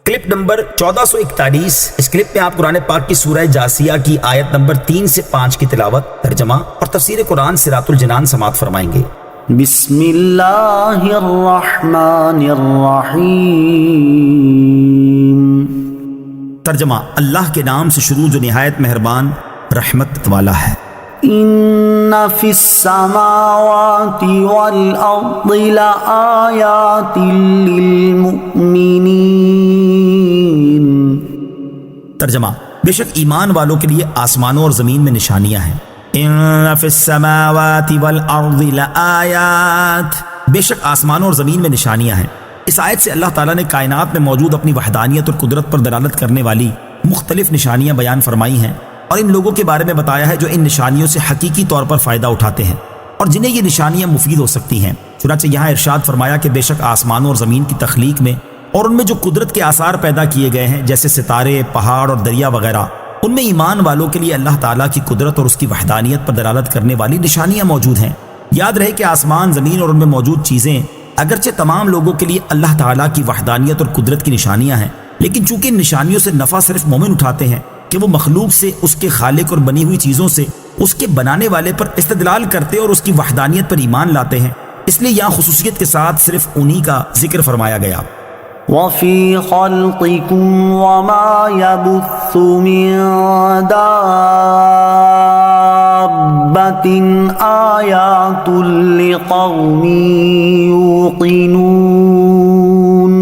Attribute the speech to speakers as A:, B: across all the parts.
A: Clip number 1441۔ اس clip میں آپ قرآن پاک کی سورہ جاسیہ کی آیت نمبر 3 سے 5 کی تلاوت، ترجمہ اور تفسیر قرآن صراط الجنان سماعت فرمائیں گے۔
B: بسم اللہ الرحمن الرحیم۔
A: ترجمہ، اللہ کے نام سے شروع جو نہایت مہربان رحمت والا ہے۔
B: ان فی السماوات والارض لآیات للمؤمنین۔
A: ترجمہ، بے شک ایمان والوں کے لیے آسمانوں اور زمین میں نشانیاں ہیں۔ ان فی السماوات والارض لآیات، بے شک آسمانوں اور زمین میں نشانیاں ہیں۔ اس آیت سے اللہ تعالیٰ نے کائنات میں موجود اپنی وحدانیت اور قدرت پر دلالت کرنے والی مختلف نشانیاں بیان فرمائی ہیں، اور ان لوگوں کے بارے میں بتایا ہے جو ان نشانیوں سے حقیقی طور پر فائدہ اٹھاتے ہیں اور جنہیں یہ نشانیاں مفید ہو سکتی ہیں۔ چنانچہ یہاں ارشاد فرمایا کہ بے شک آسمانوں اور زمین کی تخلیق میں اور ان میں جو قدرت کے آثار پیدا کیے گئے ہیں جیسے ستارے، پہاڑ اور دریا وغیرہ، ان میں ایمان والوں کے لیے اللہ تعالیٰ کی قدرت اور اس کی وحدانیت پر دلالت کرنے والی نشانیاں موجود ہیں۔ یاد رہے کہ آسمان، زمین اور ان میں موجود چیزیں اگرچہ تمام لوگوں کے لیے اللہ تعالیٰ کی وحدانیت اور قدرت کی نشانیاں ہیں، لیکن چونکہ ان نشانیوں سے نفع صرف مومن اٹھاتے ہیں کہ وہ مخلوق سے، اس کے خالق اور بنی ہوئی چیزوں سے اس کے بنانے والے پر استدلال کرتے اور اس کی وحدانیت پر ایمان لاتے ہیں، اس لیے یہاں خصوصیت کے ساتھ صرف انہی کا ذکر فرمایا گیا۔
B: وفی خلقکم وما یبث من دابۃ آیات لقوم یوقنون۔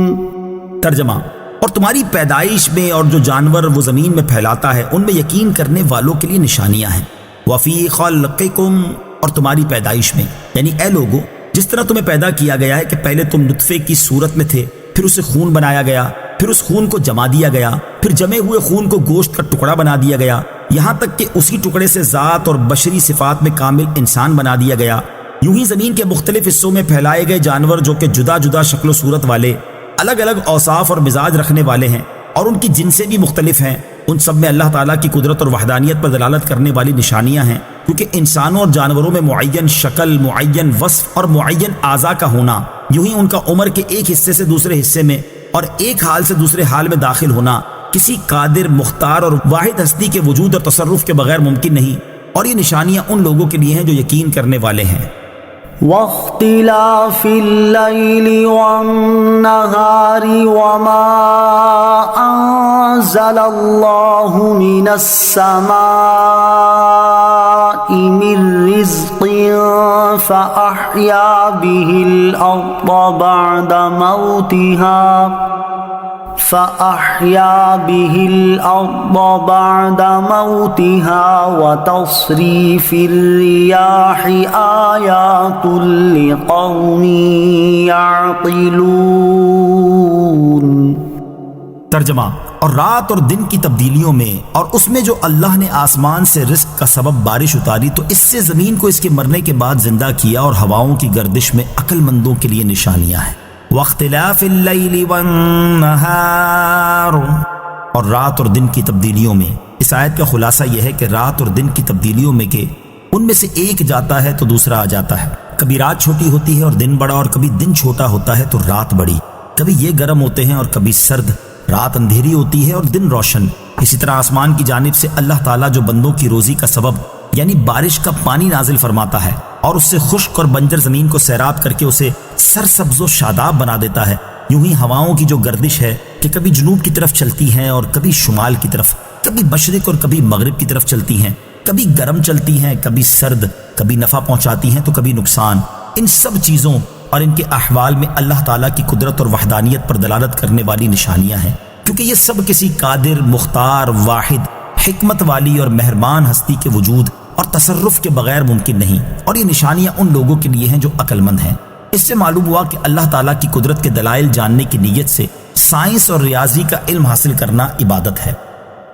B: ترجمہ، اور تمہاری پیدائش میں اور جو جانور وہ زمین میں پھیلاتا ہے ان میں یقین کرنے والوں کے لیے نشانیاں ہیں۔ وفی خلقکم، اور تمہاری پیدائش میں، یعنی اے لوگو، جس طرح تمہیں پیدا کیا گیا ہے کہ پہلے تم نطفے کی صورت میں تھے، پھر اسے خون بنایا گیا، پھر اس خون کو جما دیا گیا، پھر جمے ہوئے خون کو گوشت کا ٹکڑا بنا دیا گیا، یہاں تک کہ اسی ٹکڑے سے ذات اور بشری صفات میں کامل انسان بنا دیا گیا۔ یوں ہی زمین کے مختلف حصوں میں پھیلائے گئے جانور جو کہ جدا جدا شکل و صورت والے، الگ الگ اوصاف اور مزاج رکھنے والے ہیں اور ان کی جنسیں بھی مختلف ہیں، ان سب میں اللہ تعالیٰ کی قدرت اور وحدانیت پر دلالت کرنے والی نشانیاں ہیں، کیونکہ انسانوں اور جانوروں میں معین شکل، معین وصف اور معین اعضاء کا ہونا، یوں ہی ان کا عمر کے ایک حصے سے دوسرے حصے میں اور ایک حال سے دوسرے حال میں داخل ہونا کسی قادر، مختار اور واحد ہستی کے وجود اور تصرف کے بغیر ممکن نہیں، اور یہ نشانیاں ان لوگوں کے لیے ہیں جو یقین کرنے والے ہیں۔ واختلاف اللیل والنہار وما انزل اللہ من السماء من رزق فأحیا به الارض بعد موتها وتصریف الریاح آیات لقوم یعقلون۔
A: ترجمہ، اور رات اور دن کی تبدیلیوں میں اور اس میں جو اللہ نے آسمان سے رزق کا سبب بارش اتاری تو اس سے زمین کو اس کے مرنے کے بعد زندہ کیا، اور ہواؤں کی گردش میں عقل مندوں کے لیے نشانیاں ہیں۔ واختلاف اللیل والنہار، اور رات اور دن کی تبدیلیوں میں، اس آیت کا خلاصہ یہ ہے کہ رات اور دن کی تبدیلیوں میں کہ ان میں سے ایک جاتا ہے تو دوسرا آ جاتا ہے، کبھی رات چھوٹی ہوتی ہے اور دن بڑا، اور کبھی دن چھوٹا ہوتا ہے تو رات بڑی، کبھی یہ گرم ہوتے ہیں اور کبھی سرد، رات اندھیری ہوتی ہے اور دن روشن۔ اسی طرح آسمان کی جانب سے اللہ تعالیٰ جو بندوں کی روزی کا سبب یعنی بارش کا پانی نازل فرماتا ہے اور اس سے خشک اور بنجر زمین کو سیراب کر کے اسے سرسبز و شاداب بنا دیتا ہے، یوں ہی ہواؤں کی جو گردش ہے کہ کبھی جنوب کی طرف چلتی ہیں اور کبھی شمال کی طرف، کبھی مشرق اور کبھی مغرب کی طرف چلتی ہیں، کبھی گرم چلتی ہیں، کبھی سرد، کبھی نفع پہنچاتی ہیں تو کبھی نقصان، ان سب چیزوں اور ان کے احوال میں اللہ تعالیٰ کی قدرت اور وحدانیت پر دلالت کرنے والی نشانیاں ہیں، کیونکہ یہ سب کسی قادر، مختار، واحد، حکمت والی اور مہربان ہستی کے وجود اور تصرف کے بغیر ممکن نہیں، اور یہ نشانیاں ان لوگوں کے لیے ہیں جو عقل مند ہیں۔ اس سے معلوم ہوا کہ اللہ تعالیٰ کی قدرت کے دلائل جاننے کی نیت سے سائنس اور ریاضی کا علم حاصل کرنا عبادت ہے۔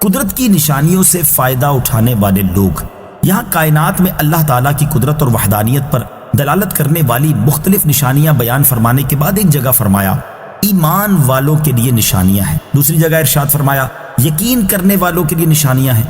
A: قدرت کی نشانیوں سے فائدہ اٹھانے والے لوگ، یہاں کائنات میں اللہ تعالیٰ کی قدرت اور وحدانیت پر دلالت کرنے والی مختلف نشانیاں بیان فرمانے کے بعد ایک جگہ فرمایا ایمان والوں کے لیے نشانیاں ہیں، دوسری جگہ ارشاد فرمایا یقین کرنے والوں کے لیے نشانیاں ہیں،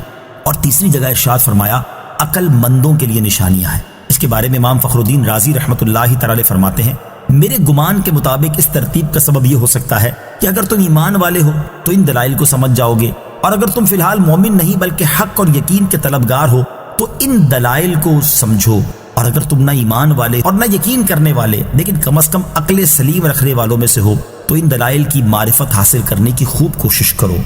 A: اور تیسری جگہ ارشاد فرمایا عقل مندوں کے لیے نشانیاں ہیں۔ اس کے بارے میں امام فخر الدین رازی رحمۃ اللہ تعالی فرماتے ہیں میرے گمان کے مطابق اس ترتیب کا سبب یہ ہو سکتا ہے کہ اگر تم ایمان والے ہو تو ان دلائل کو سمجھ جاؤ گے، اور اگر تم فی الحال مومن نہیں بلکہ حق اور یقین کے طلبگار ہو تو ان دلائل کو سمجھو، اور اگر تم نہ ایمان والے اور نہ یقین کرنے والے لیکن کم از کم عقل سلیم رکھنے والوں میں سے ہو تو ان دلائل کی معرفت حاصل کرنے کی خوب کوشش کرو۔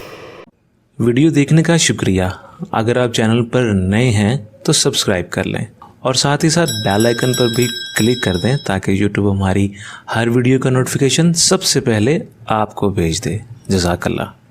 C: ویڈیو دیکھنے کا شکریہ۔ اگر آپ چینل پر نئے ہیں تو سبسکرائب کر لیں اور ساتھ ہی ساتھ بیل آئیکن پر بھی کلک کر دیں تاکہ یوٹیوب ہماری ہر ویڈیو کا نوٹیفیکیشن سب سے پہلے آپ کو بھیج دے۔ جزاک اللہ۔